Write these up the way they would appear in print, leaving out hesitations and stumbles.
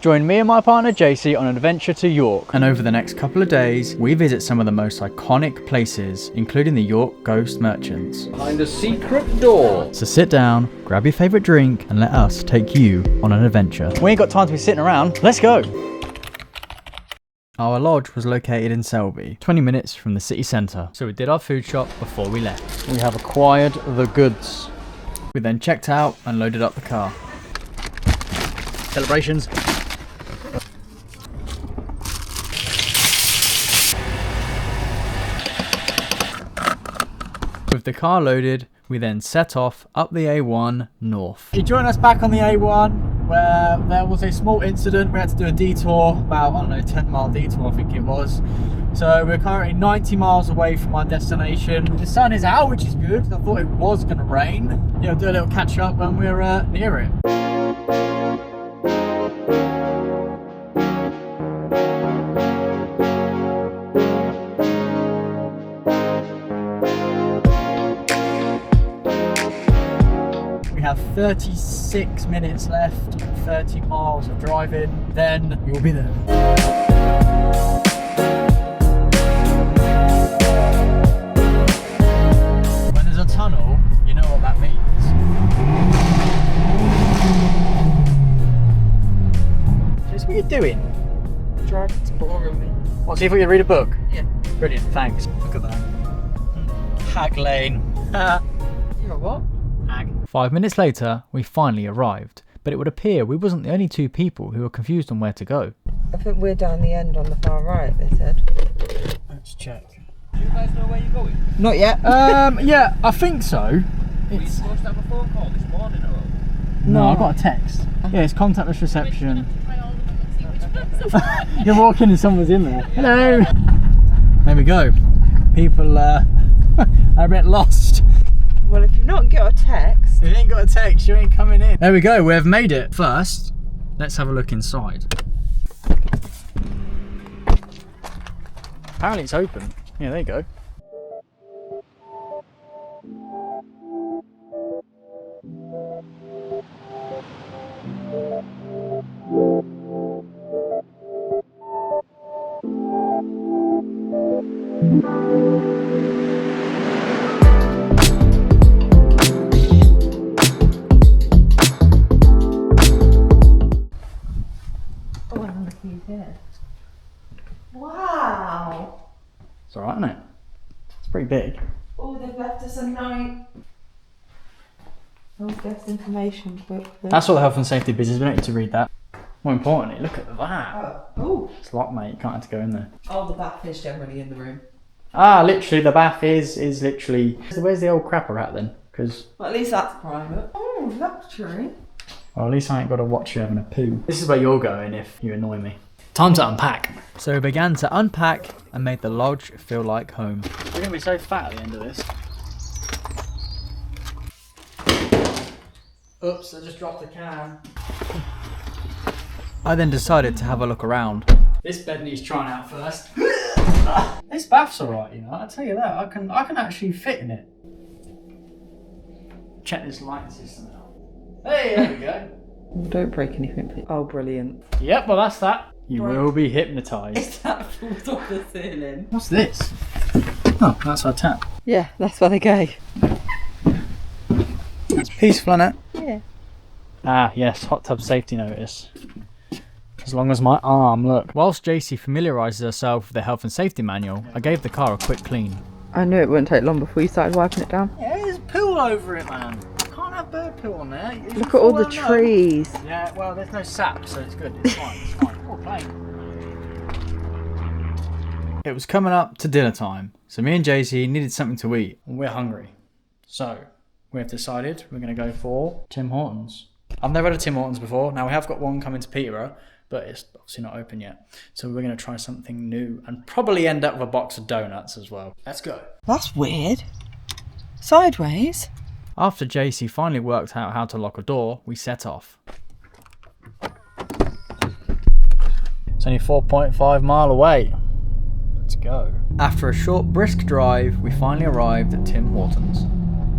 Join me and my partner Jacey on an adventure to York. And over the next couple of days, we visit some of the most iconic places, including the York Ghost Merchants. Behind a secret door. So sit down, grab your favourite drink, and let us take you on an adventure. We ain't got time to be sitting around, let's go! Our lodge was located in Selby, 20 minutes from the city centre, so we did our food shop before we left. We have acquired the goods. We then checked out and loaded up the car. Celebrations. With the car loaded, we then set off up the A1 north. You join us back on the A1 where there was a small incident. We had to do a detour, about, I don't know, 10-mile detour I think it was. So we're currently 90 miles away from our destination. The sun is out, which is good. I thought it was going to rain. Yeah, we'll do a little catch up when we're near it. We have 36 minutes left, 30 miles of driving, then you'll be there. When there's a tunnel, you know what that means. Just what are you doing? Driving's boring me. What, see if we can read a book? Yeah. Brilliant, thanks. Look at that. Hag Lane. You're what? 5 minutes later, we finally arrived, but it would appear we wasn't the only two people who were confused on where to go. I think we're down the end on the far right, they said. Let's check. Do you guys know where you're going? Not yet. Yeah, I think so. Were you supposed to have a phone call this morning or? No, I got a text. Yeah, it's contactless reception. You're walking and someone's in there. Hello! There we go. People are a bit lost. Well, if you've not got a text... If you ain't got a text, you ain't coming in. There we go, we've made it. First, let's have a look inside. Apparently it's open. Yeah, there you go. Oh, I'm looking here. Wow! It's alright, isn't it? It's pretty big. Oh, they've left us a note. Oh, guest information book. That's all the health and safety business. We don't need to read that. More importantly, look at that. Oh. It's locked, mate. You can't have to go in there. Oh, the bath is generally in the room. Ah, literally, the bath is literally... Where's the old crapper at then? Because... Well, at least that's private. Oh, luxury. Well, at least I ain't got to watch you having a poo. This is where you're going if you annoy me. Time to unpack. So we began to unpack and made the lodge feel like home. We're going to be so fat at the end of this. Oops, I just dropped the can. I then decided to have a look around. This bed needs trying out first. This bath's alright, you know, I'll tell you that. I can actually fit in it. Check this lighting system out. Hey, there we go. Don't break anything, please. Oh, brilliant. Yep, well that's that. You Right. will be hypnotised. Is that falls off the ceiling? What's this? Oh, that's our tap. Yeah, that's where they go. It's peaceful, isn't it? Yeah. Ah, yes, hot tub safety notice. As long as my arm, look. Whilst Jacey familiarises herself with the health and safety manual, I gave the car a quick clean. I knew it wouldn't take long before you started wiping it down. Yeah, there's poo over it, man. Can't have bird poo on there. Look at all the trees. Yeah, well, there's no sap, so it's good. It's fine, it's fine. Oh, plane. It was coming up to dinner time, so me and Jacey needed something to eat, and we're hungry. So, we've decided we're going to go for Tim Hortons. I've never had a Tim Hortons before. Now, we have got one coming to Peterborough, but it's obviously not open yet. So we're going to try something new and probably end up with a box of donuts as well. Let's go. That's weird. Sideways? After Jacey finally worked out how to lock a door, we set off. It's only 4.5 mile away. Let's go. After a short brisk drive, we finally arrived at Tim Hortons.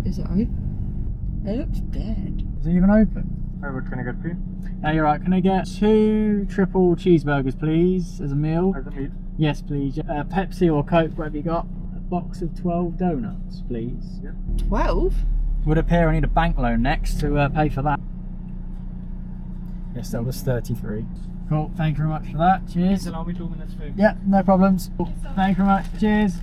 Is it open? It looks dead. Is it even open? Are we going to go to you? Hey, you're right. Can I get 2 triple cheeseburgers, please, as a meal? As a meal? Yes, please. Pepsi or Coke, whatever you got. A box of 12 donuts, please. Yeah. 12? Would appear I need a bank loan next to pay for that. Yes, that was 33. Cool. Thank you very much for that. Cheers. Allow me 2 minutes, please. Yeah, no problems. Cool. Thank you very much. Cheers.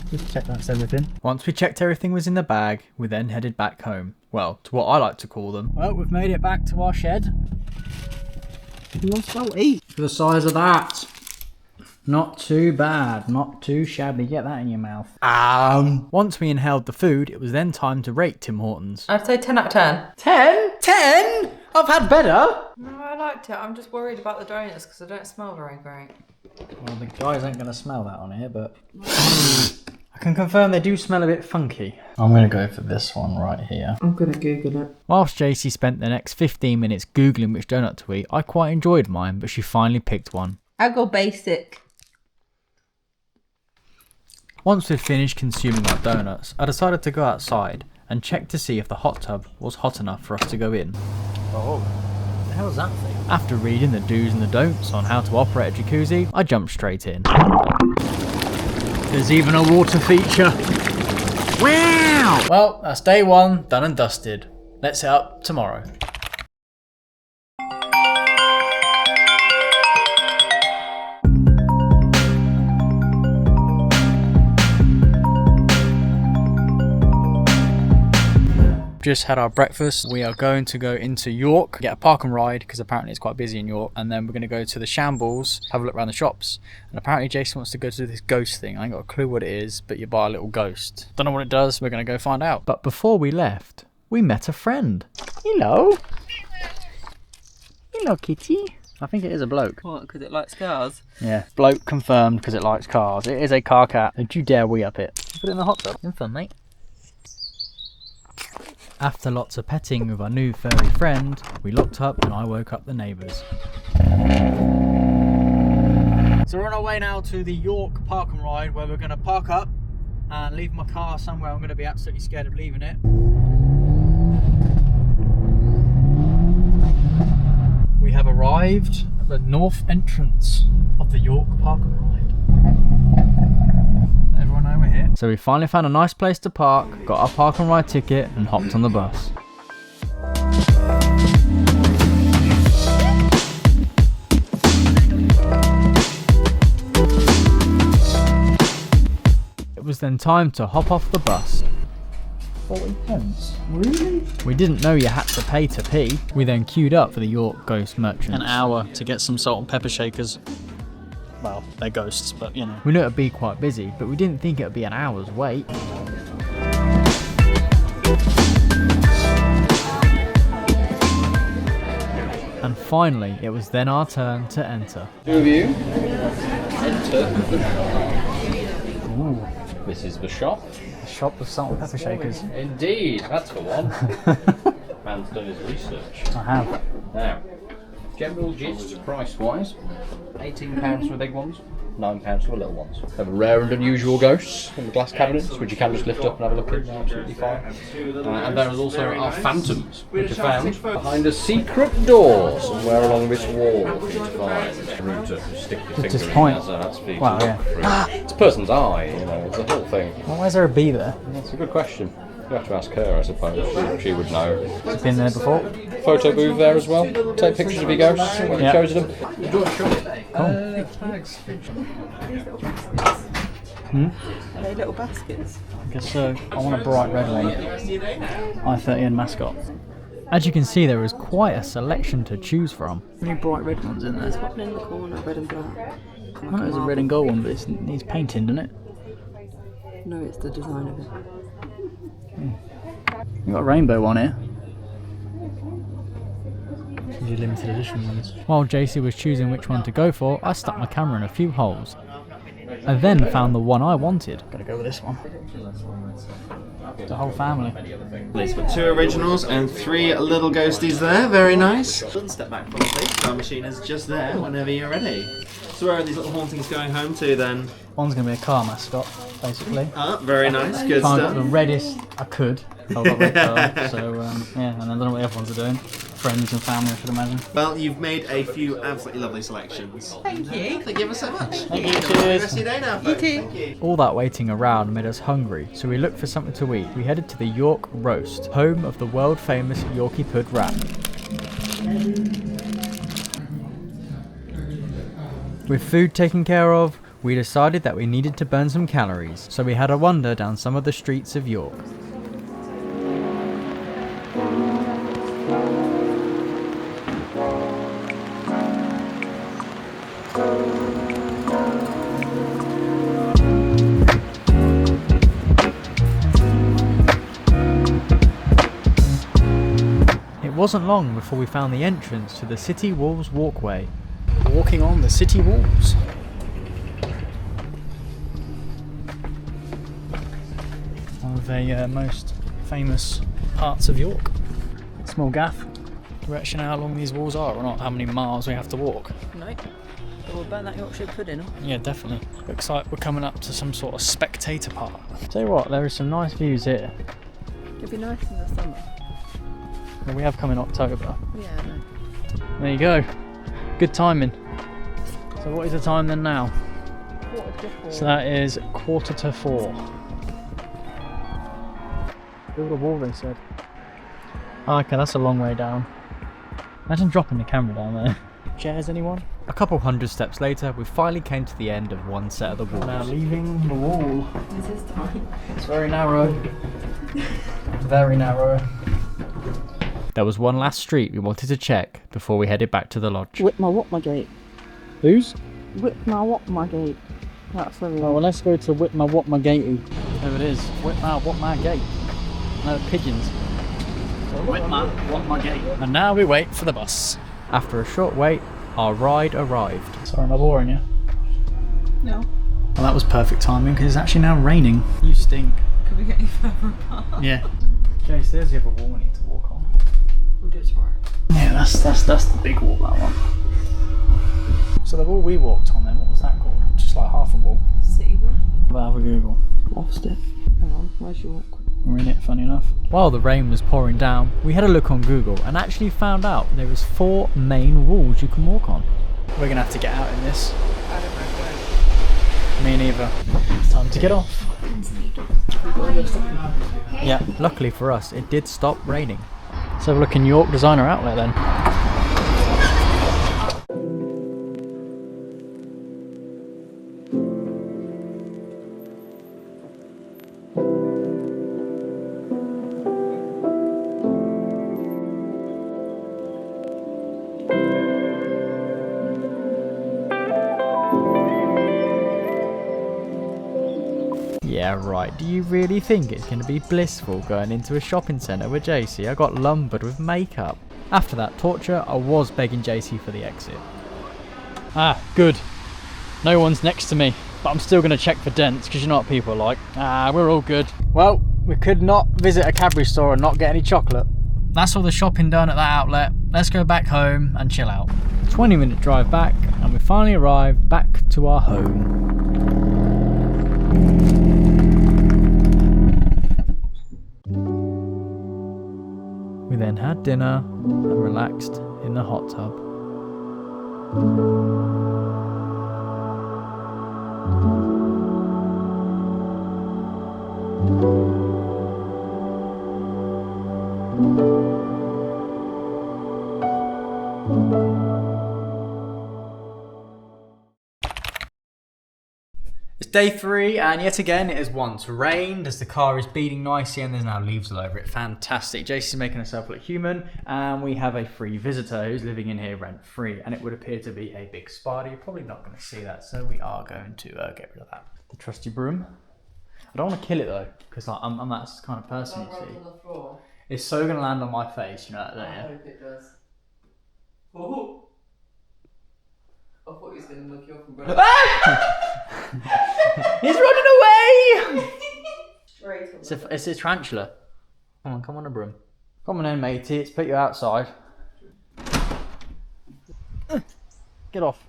Just check that's everything. Once we checked everything was in the bag, we then headed back home. Well, to what I like to call them. Well, we've made it back to our shed. What's that eat? For the size of that. Not too bad, not too shabby. Get that in your mouth. Once we inhaled the food, it was then time to rate Tim Hortons. I'd say 10 out of 10. 10? 10? I've had better. No, I liked it. I'm just worried about the donuts because they don't smell very great. Well, the guys ain't going to smell that on here, but I can confirm they do smell a bit funky. I'm going to go for this one right here. I'm going to Google it. Whilst Jacey spent the next 15 minutes Googling which donut to eat, I quite enjoyed mine, but she finally picked one. I'll go basic. Once we'd finished consuming our donuts, I decided to go outside and check to see if the hot tub was hot enough for us to go in. Oh, what the hell is that thing? After reading the do's and the don'ts on how to operate a jacuzzi, I jumped straight in. There's even a water feature. Wow! Well, that's day 1 done and dusted. Let's set up tomorrow. Just had our breakfast. We are going to go into York, get a park and ride because apparently it's quite busy in York, and then we're going to go to the Shambles, have a look around the shops, and apparently Jason wants to go to this ghost thing. I ain't got a clue what it is, but you buy a little ghost. Don't know what it does. We're going to go find out. But before we left, we met a friend. Hello. Hello, kitty. I think it is a bloke. What, because it likes cars? Yeah, bloke confirmed because it likes cars. It is a car cat. Don't you dare wee up it. Put it in the hot tub. In fun, mate. After lots of petting with our new furry friend, we locked up and I woke up the neighbours. So we're on our way now to the York Park and Ride, where we're going to park up and leave my car somewhere. I'm going to be absolutely scared of leaving it. We have arrived at the north entrance of the York Park and Ride. Everyone know we're here. So we finally found a nice place to park, got our park and ride ticket and hopped on the bus. It was then time to hop off the bus. 40 pence? Really? We didn't know you had to pay to pee. We then queued up for the York Ghost Merchants. An hour to get some salt and pepper shakers. Well, they're ghosts, but you know. We knew it'd be quite busy, but we didn't think it'd be an hour's wait. And finally, it was then our turn to enter. Two of you enter. Ooh, This is the shop. a shop with salt and pepper shakers. Indeed, that's the one. Man's done his research. I have. Now, general gist, price-wise, £18 for the big ones, £9 for the little ones. Have rare and unusual ghosts in the glass cabinets, which you can just lift up and have a look at, absolutely fine. And there is also our phantoms, which are found behind a secret door somewhere along this wall, which is fine. Room to stick your finger Just in point. as that speaks. Wow, yeah. It's a person's eye, you know, it's the whole thing. Well, why is there a bee there? That's a good question. You have to ask her, I suppose. She would know. Has it been there before? Photo booth there as well. Take pictures of your ghosts when you Yeah. chose them. Are they little baskets? I guess so. I want a bright red one. I-30N mascot. As you can see, there is quite a selection to choose from. Many bright red ones in there. There's one in the corner, red and black. I know there's a red and gold one, but it needs painting, doesn't it? No, it's the design of it. You've got a rainbow one here. These are limited edition ones. While Jacey was choosing which one to go for, I stuck my camera in a few holes. I then found the one I wanted. Gotta go with this one. The whole family. It's got 2 originals and 3 little ghosties there, very nice. Step back from the please. Our machine is just there whenever you're ready. So where are these little hauntings going home to then? One's gonna be a car mascot, basically. Ah, very nice, good I got the stuff. reddest I could. I've got red pearl, so yeah, and I don't know what the other ones are doing. Friends and family, I should imagine. Well, you've made a few absolutely lovely selections. Thank you. Thank you ever so much. Thank you, Have a lovely cheers. rest of your day now, folks. Thank you. All that waiting around made us hungry, so we looked for something to eat. We headed to the York Roast, home of the world famous Yorkie Pud wrap. With food taken care of, we decided that we needed to burn some calories, so we had a wander down some of the streets of York. It wasn't long before we found the entrance to the City Walls walkway. Walking on the city walls. One of the most famous parts of York. Small gaff. Do you actually know how long these walls are or not? How many miles we have to walk? No. We'll burn that Yorkshire pudding. Yeah, definitely. Looks like we're coming up to some sort of spectator part. Tell you what, there are some nice views here. It'd be nice in the summer. Well, we have come in October. Yeah, I know. There you go. Good timing. So what is the time then now? So that is 4:45. Build a wall, they said. Oh, okay, that's a long way down. Imagine dropping the camera down there. Chairs, anyone? A couple hundred steps later, we finally came to the end of one set of the wall. Now leaving the wall. This is time. It's very narrow. Very narrow. There was one last street we wanted to check before we headed back to the lodge. Whip my gate. Whose? Whip my gate. That's where we Oh, well, let's go to Whip my gatey. There it is. Whip my gate. No, pigeons. Whip my gate. And now we wait for the bus. After a short wait, our ride arrived. Sorry, am I boring you? No. Well, that was perfect timing because it's actually now raining. You stink. Could we get any further apart? Yeah. Jacey, there's the other wall we need to walk on. We'll do it tomorrow. Yeah, that's the big wall, that one. So the wall we walked on then, what was that called? Just like half a wall. City Walk. Have a Google. Lost it. Hang on, where's York? We're in it, funny enough. While the rain was pouring down, we had a look on Google and actually found out there was 4 main walls you can walk on. We're gonna have to get out in this. I don't know. Me neither. It's time to get off. Yeah, luckily for us, it did stop raining. Let's have a look in York Designer Outlet then. Yeah, right. Do you really think it's going to be blissful going into a shopping centre with Jacey? I got lumbered with makeup. After that torture, I was begging Jacey for the exit. Ah, good. No one's next to me, but I'm still going to check for dents because you know what people are like. Ah, we're all good. Well, we could not visit a Cadbury store and not get any chocolate. That's all the shopping done at that outlet. Let's go back home and chill out. 20-minute drive back, and we finally arrived back to our home. We then had dinner and relaxed in the hot tub. It's day 3 and yet again it has once rained as the car is beating nicely and there's now leaves all over it. Fantastic. Jacey's making herself look human and we have a free visitor who's living in here rent free and it would appear to be a big spider. You're probably not going to see that, so we are going to get rid of that. The trusty broom. I don't want to kill it though because I'm that kind of person, you see. On the floor. It's so going to land on my face, you know that, don't I you? hope it does. Oh. I thought he was going to look you off and run. He's running away! Straight on It's a tarantula. Come on a broom. Come on in, matey, let's put you outside. Get off.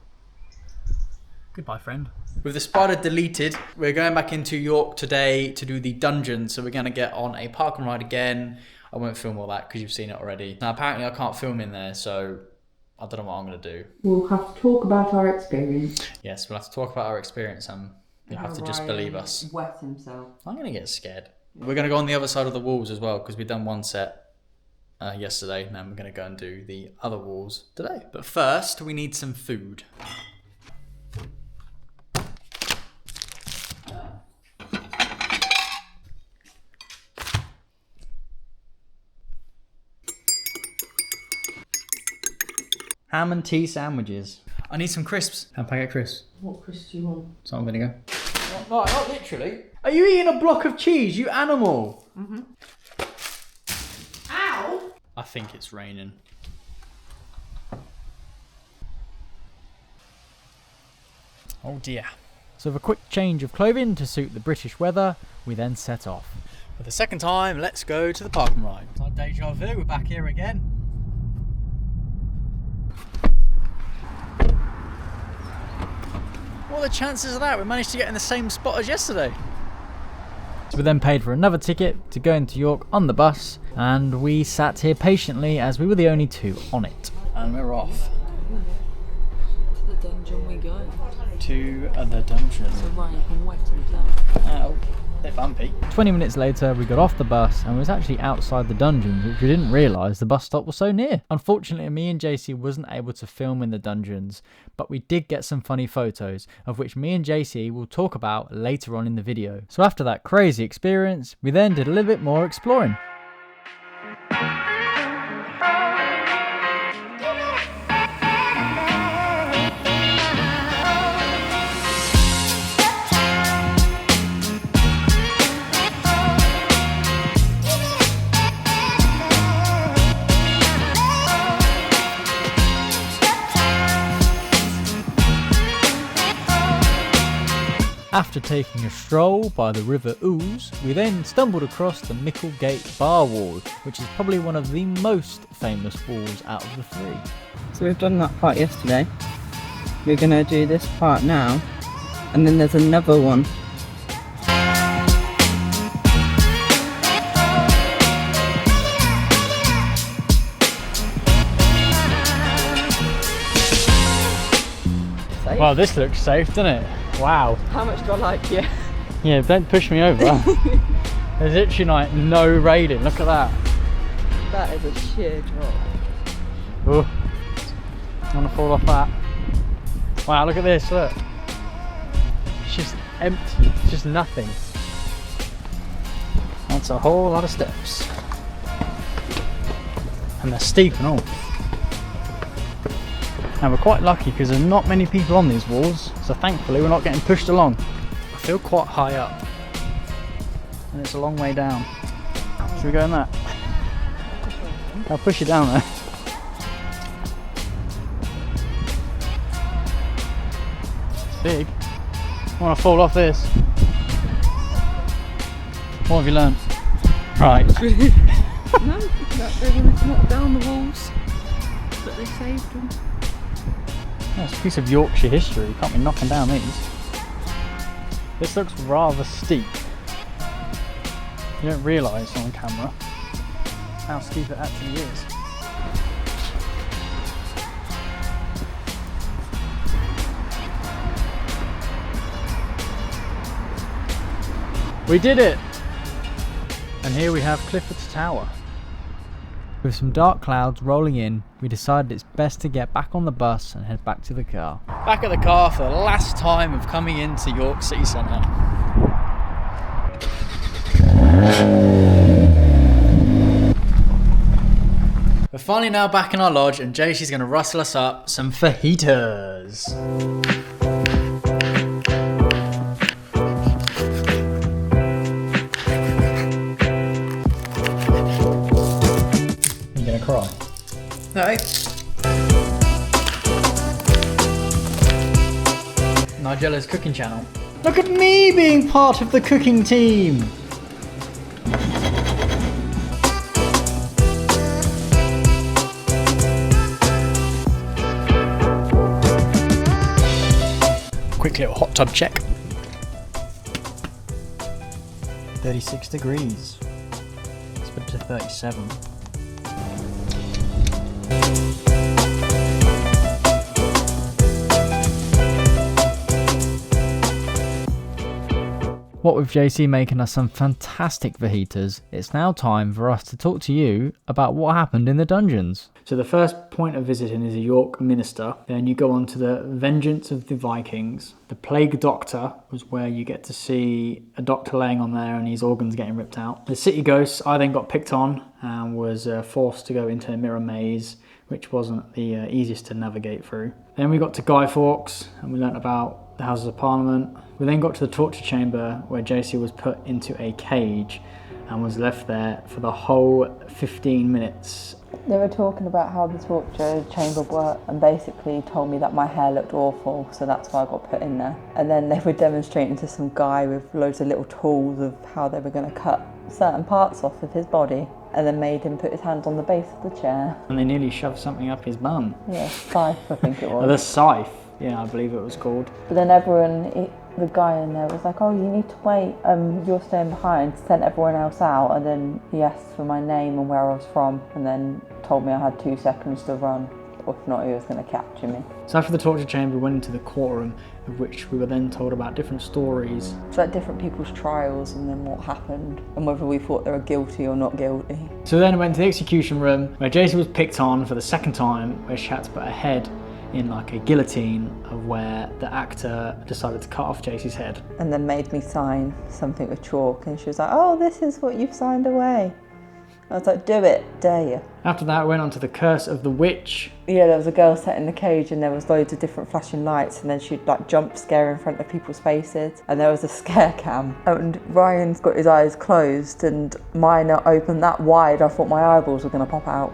Goodbye, friend. With the spider deleted, we're going back into York today to do the dungeon. So we're going to get on a park and ride again. I won't film all that because you've seen it already. Now, apparently I can't film in there, so I don't know what I'm going to do. We'll have to talk about our experience. Yes, we'll have to talk about our experience and you'll have to just believe us. Wet himself. I'm going to get scared. We're going to go on the other side of the walls as well because we've done one set yesterday, and then we're going to go and do the other walls today. But first, we need some food. Ham and tea sandwiches. I need some crisps. How can I get crisps? What crisps do you want? Salt and vinegar. Not literally. Are you eating a block of cheese, you animal? Mm-hmm. Ow! I think it's raining. Oh dear. So with a quick change of clothing to suit the British weather, we then set off. For the second time, let's go to the park and ride. It's like deja vu, we're back here again. What are the chances of that? We managed to get in the same spot as yesterday. So we then paid for another ticket to go into York on the bus, and we sat here patiently as we were the only two on it. And we're off. To the dungeon we go. To the dungeon. So Ryan can wet himself. Ow. Bit bumpy. 20 minutes later, we got off the bus and was actually outside the dungeons, which we didn't realise the bus stop was so near. Unfortunately, me and Jacey wasn't able to film in the dungeons, but we did get some funny photos, of which me and Jacey will talk about later on in the video. So after that crazy experience, we then did a little bit more exploring. After taking a stroll by the River Ouse, we then stumbled across the Micklegate Bar Wall, which is probably one of the most famous walls out of the three. So we've done that part yesterday. We're going to do this part now. And then there's another one. Safe? Well, this looks safe, doesn't it? Wow. How much do I like you? Yeah, don't push me over. There's literally like no railing. Look at that. That is a sheer drop. Oh, I want to fall off that. Wow, look at this, look. It's just empty, it's just nothing. That's a whole lot of steps. And they're steep and all. Now we're quite lucky because there's not many people on these walls, so thankfully we're not getting pushed along. I feel quite high up, and it's a long way down. Should we go in that? I'll push you down there. It's big. I want to fall off this. What have you learned? Right. No, that they wanted to knock down the walls, but they saved them. That's a piece of Yorkshire history, you can't be knocking down these. This looks rather steep. You don't realise on camera how steep it actually is. We did it! And here we have Clifford's Tower. With some dark clouds rolling in, we decided it's best to get back on the bus and head back to the car. Back at the car for the last time of coming into York City Centre. We're finally now back in our lodge and Jacey's going to rustle us up some fajitas. Cry. No. Nigella's cooking channel. Look at me being part of the cooking team. quick little hot tub check. 36 degrees. Let's put it to 37. What with Jacey making us some fantastic fajitas, it's now time for us to talk to you about what happened in the dungeons. So the first point of visiting is a York Minster. Then you go on to the Vengeance of the Vikings. The Plague Doctor was where you get to see a doctor laying on there and his organs getting ripped out. The City Ghosts, I then got picked on and was forced to go into a mirror maze, which wasn't the easiest to navigate through. Then we got to Guy Fawkes and we learnt about the Houses of Parliament. We then got to the torture chamber where Jacey was put into a cage and was left there for the whole 15 minutes. They were talking about how the torture chamber worked and basically told me that my hair looked awful, so that's why I got put in there. And then they were demonstrating to some guy with loads of little tools of how they were going to cut certain parts off of his body, and then made him put his hands on the base of the chair. And they nearly shoved something up his bum. Yeah, scythe I think it was. Oh, the scythe, yeah, I believe it was called. But then the guy in there was like, oh, you need to wait, you're staying behind, sent everyone else out, and then he asked for my name and where I was from, and then told me I had 2 seconds to run, or if not he was going to capture me. So after the torture chamber, we went into the courtroom, of which we were then told about different stories. It's like different people's trials and then what happened, and whether we thought they were guilty or not guilty. So then we went to the execution room, where Jacey was picked on for the second time, where she had to put her head in like a guillotine, of where the actor decided to cut off Jacey's head. And then made me sign something with chalk, and she was like, oh, this is what you've signed away. I was like, do it, dare you. After that, we went on to the Curse of the Witch. Yeah, there was a girl sat in the cage and there was loads of different flashing lights, and then she'd like jump scare in front of people's faces, and there was a scare cam. And Ryan's got his eyes closed and mine are open that wide, I thought my eyeballs were going to pop out.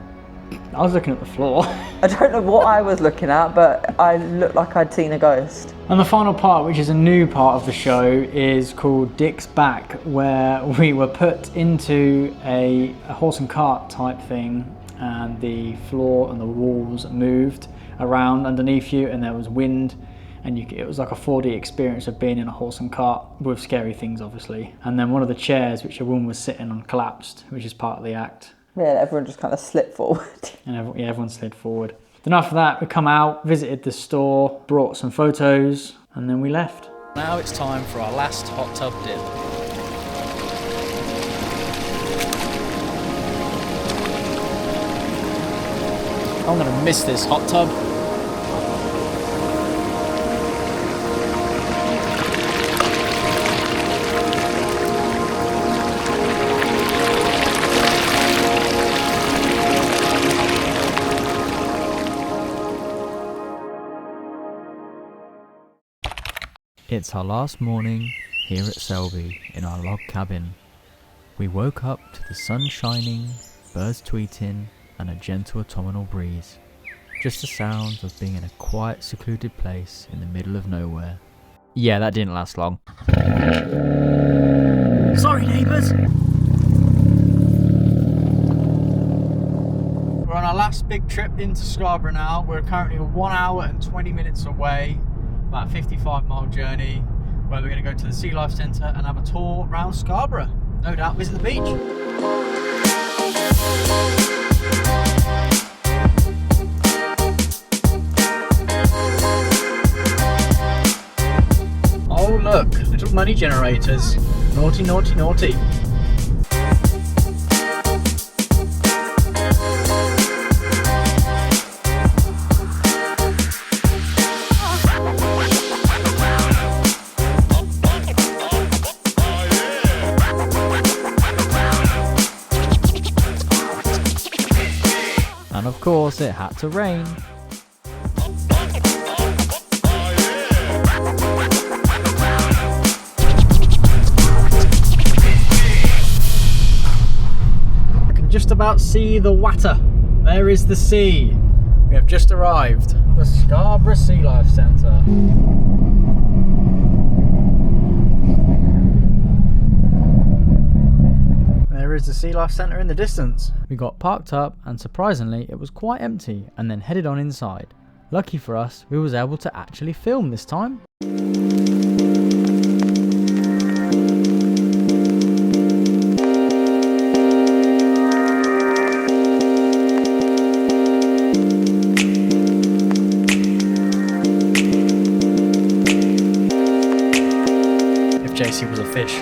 I was looking at the floor. I don't know what I was looking at, but I looked like I'd seen a ghost. And the final part, which is a new part of the show, is called Dick's Back, where we were put into a horse and cart type thing, and the floor and the walls moved around underneath you, and there was wind, and it was like a 4D experience of being in a horse and cart with scary things, obviously. And then one of the chairs which a woman was sitting on collapsed, which is part of the act. Yeah, everyone just kind of slipped forward. And everyone slid forward. Then after that, we come out, visited the store, brought some photos, and then we left. Now it's time for our last hot tub dip. I'm gonna miss this hot tub. It's our last morning here at Selby in our log cabin. We woke up to the sun shining, birds tweeting, and a gentle autumnal breeze. Just the sounds of being in a quiet, secluded place in the middle of nowhere. Yeah, that didn't last long. Sorry, neighbours! We're on our last big trip into Scarborough now. We're currently 1 hour and 20 minutes away. About a 55-mile journey, where we're going to go to the Sea Life Centre and have a tour around Scarborough. No doubt visit the beach. Oh look, little money generators. Naughty, naughty, naughty. And of course it had to rain. I can just about see the water. There is the sea. We have just arrived. The Scarborough Sea Life Centre. There is the Sea Life Centre in the distance. We got parked up and surprisingly it was quite empty, and then headed on inside. Lucky for us, we was able to actually film this time. Jacey was a fish.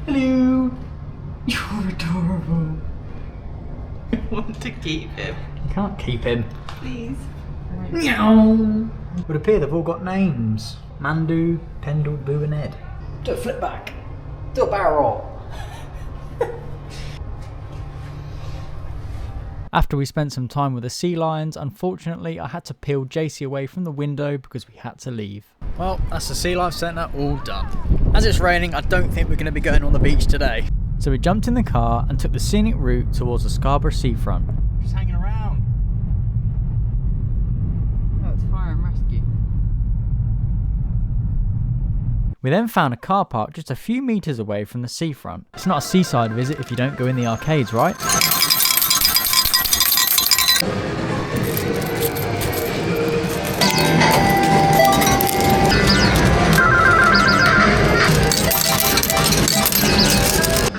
Hello! You're adorable. I want to keep him. You can't keep him. Please. Meow! It would appear they've all got names. Mandu, Pendle, Boo and Ed. Do a flip back. Do a barrel roll. After we spent some time with the sea lions, unfortunately I had to peel Jacey away from the window because we had to leave. Well, that's the Sea Life Centre all done. As it's raining, I don't think we're going to be going on the beach today. So we jumped in the car and took the scenic route towards the Scarborough seafront. Just hanging around. That's fire and rescue. We then found a car park just a few metres away from the seafront. It's not a seaside visit if you don't go in the arcades, right?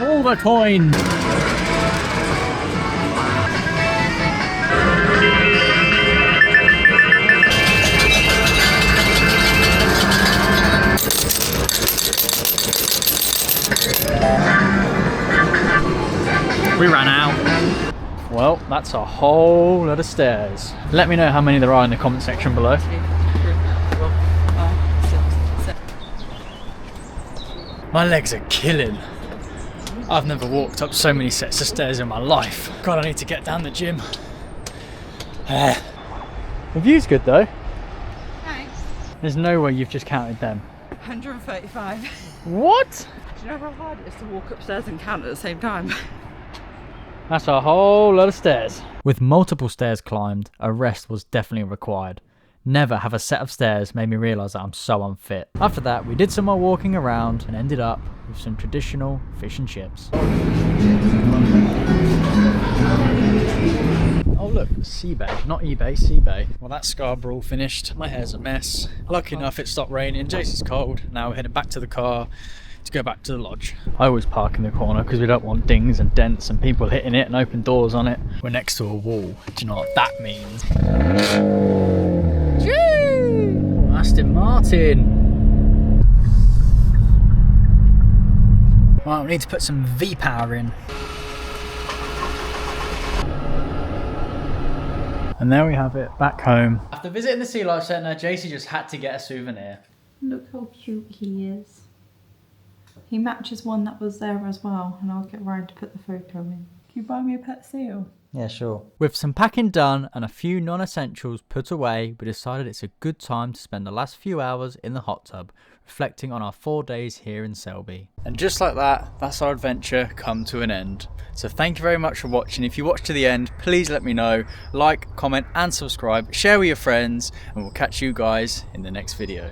All the coin! We ran out. Well, that's a whole lot of stairs. Let me know how many there are in the comment section below. My legs are killing. I've never walked up so many sets of stairs in my life. God, I need to get down the gym. The view's good though. Thanks. There's no way you've just counted them. 135. What? Do you know how hard it is to walk upstairs and count at the same time? That's a whole lot of stairs. With multiple stairs climbed, a rest was definitely required. Never have a set of stairs made me realise that I'm so unfit. After that, we did some more walking around and ended up with some traditional fish and chips. Oh look, sea bay, not eBay, sea bay. Well, that's Scarborough finished. My hair's a mess. Lucky enough it stopped raining, Jacey's cold. Now we're heading back to the car to go back to the lodge. I always park in the corner because we don't want dings and dents and people hitting it and open doors on it. We're next to a wall. Do you know what that means? Oh, Aston Martin. Right, we need to put some V-power in. And there we have it, back home. After visiting the Sea Life Centre, Jacey just had to get a souvenir. Look how cute he is. He matches one that was there as well, and I'll get Ryan to put the photo in. Can you buy me a pet seal? Yeah, sure. With some packing done and a few non-essentials put away, we decided it's a good time to spend the last few hours in the hot tub, reflecting on our 4 days here in Selby. And just like that, that's our adventure come to an end. So thank you very much for watching. If you watched to the end, please let me know. Like, comment and subscribe, share with your friends, and we'll catch you guys in the next video.